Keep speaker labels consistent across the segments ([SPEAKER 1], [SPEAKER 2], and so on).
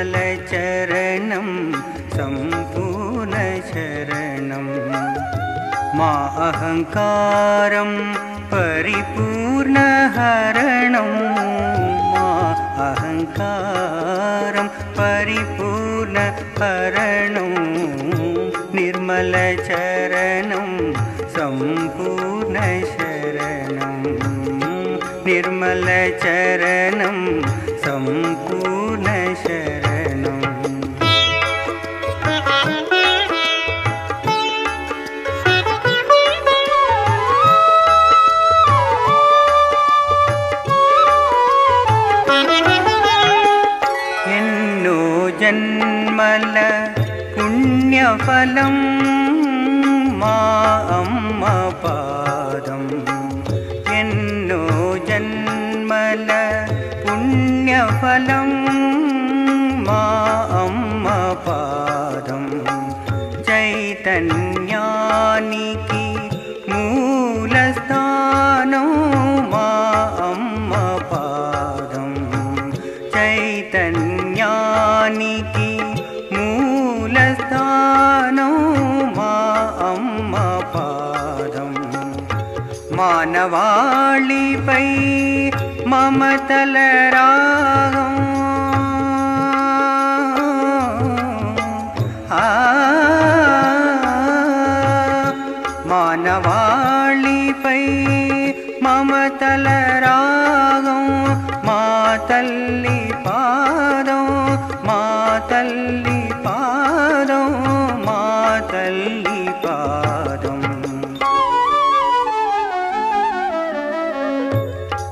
[SPEAKER 1] निर्मलचरणं सम्पूर्णशरणं मा अहङ्कारं परिपूर्णहरणं मा अहङ्कारं परिपूर्णहरणं निर्मलचरणं सम्पूर्णशरणं निर्मलचरणं सम्पूर्णशरणं ఎన్నో జన్మల పుణ్యఫలం మా అమ్మ పాదం ఎన్నో జన్మల పుణ్యఫలం మా అమ్మ పాదం చైతన్యానికి మూలస్థానం మా అమ్మ పాదం చైతన్యానికి మూలస్థానం మా అమ్మ పాదం మానవాళిపై మమతల రాగం మానవాళిపై మమతల రాగం మా తల్లి పాదం మా తల్లి పాదం మా తల్లి పాదం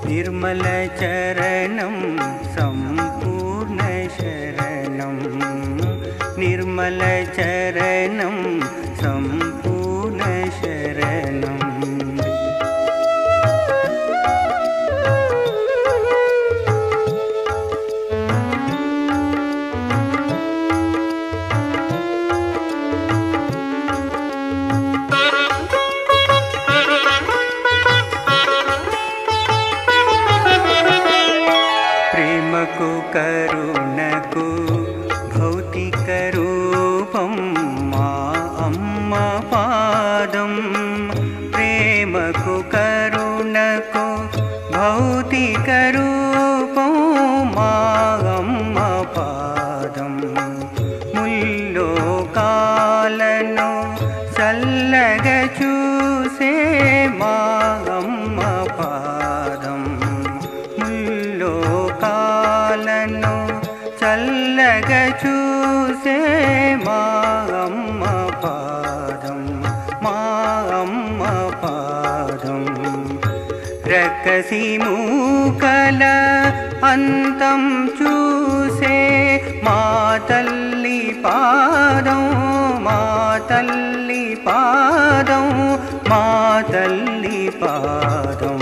[SPEAKER 1] నిర్మలచరణం సంపూర్ణశరణం నిర్మలచరణం సంపూర్ణశరణం ప్రేమకు కరుణకు భౌతిక రూపం మా అమ్మ పాదం ప్రేమకు కరుణకు భౌతిక రూపం మా అమ్మ పాదం ముల్లోకాలను చల్లగా చూసే మా అమ్మ పాదం ముల్లోకాలను చల్లగా చూసే మా అమ్మ పాదం మా అమ్మ పాదం రక్కసి మూకల అంతం చూసే మా తల్లి పాదం మా తల్లి పాదం మా తల్లి పాదం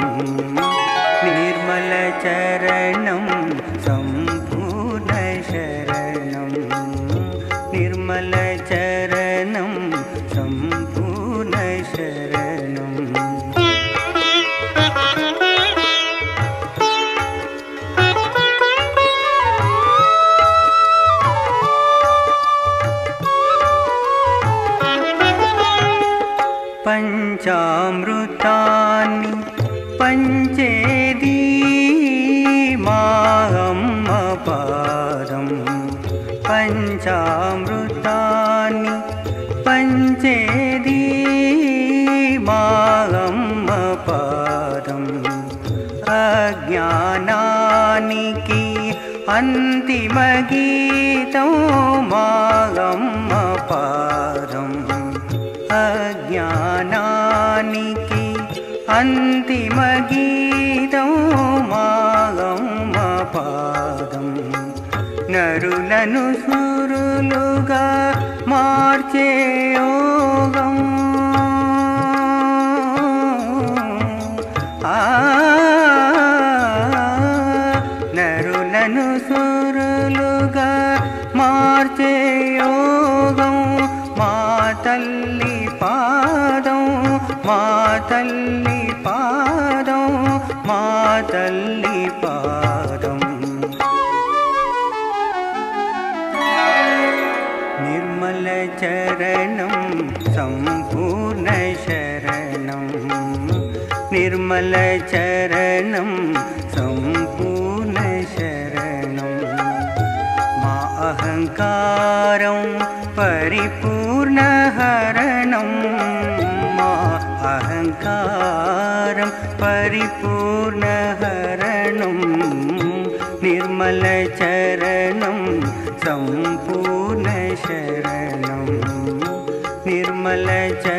[SPEAKER 1] నిర్మలచరణం సంపూర్ణశరణం నిర్మలచరణం సంపూర్ణశరణం పంచామృతాన్ని పంచేది మా అమ్మ పాదం పంచామృతాన్ని పంచేది మా అమ్మ పాదం అజ్ఞానానికి అంతిమ గీతం మా అమ్మ పాదం అజ్ఞానానికి అంతిమ గీతం మా అమ్మ పాదం నరులను సురులుగా మార్చే యోగం నరులను సురులుగా మార్చే యోగం మా తల్లి పాదం మా తల్లి పాదం మా తల్లి పాదం निर्मलचरणं सम्पूर्णशरणं निर्मलचरणं सम्पूर्णशरणं मा अहङ्कारं परिपूर्णहरणं मा अहङ्कारं परिपूर्णहरणं निर्मलचरणं सम्पूर्णशरणं निर्मलचरणं